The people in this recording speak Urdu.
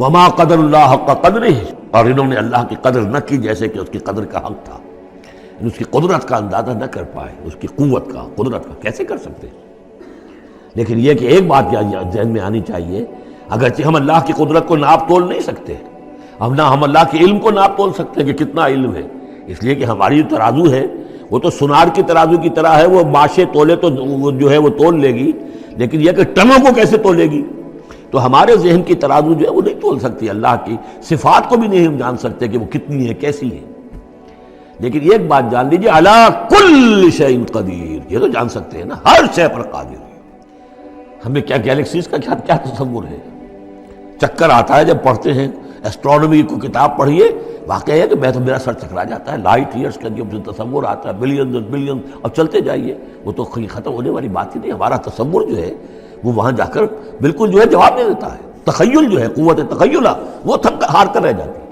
وما قدر اللہ حق قدرہ، اور انہوں نے اللہ کی قدر نہ کی جیسے کہ اس کی قدر کا حق تھا، اس کی قدرت کا اندازہ نہ کر پائے، اس کی قوت کا، قدرت کا کیسے کر سکتے؟ لیکن یہ کہ ایک بات ذہن میں آنی چاہیے، اگرچہ ہم اللہ کی قدرت کو ناپ تول نہیں سکتے، اب نہ ہم اللہ کے علم کو ناپ تول سکتے کہ کتنا علم ہے، اس لیے کہ ہماری جو ترازو ہے وہ تو سونار کی ترازو کی طرح ہے، وہ ماشے تولے تو وہ جو ہے وہ تول لے گی، لیکن یہ کہ ٹنوں کو کیسے تولے گی؟ تو ہمارے ذہن کی ترازو جو ہے وہ نہیں تول سکتی، اللہ کی صفات کو بھی نہیں ہم جان سکتے کہ وہ کتنی ہے، کیسی ہے۔ لیکن ایک بات جان لیجیے، علی کل شیء قدیر، یہ تو جان سکتے ہیں نا، ہر شے پر قادر ہے۔ ہمیں کیا گیلیکسیز کا کیا تصور ہے؟ چکر آتا ہے جب پڑھتے ہیں ایسٹرونومی کو کتاب پڑھیے، واقعہ ہے کہ میں تو میرا سر چکرا جاتا ہے، لائٹ ایئرس کا جو تصور آتا ہے، بلینز اور بلینز، اور چلتے جائیے، وہ تو ختم ہونے والی بات ہی نہیں۔ ہمارا تصور جو ہے وہ وہاں جا کر بالکل جو ہے جواب دے دیتا ہے، تخیل جو ہے، قوت تخیلہ وہ تھک ہار کر رہ جاتی ہے۔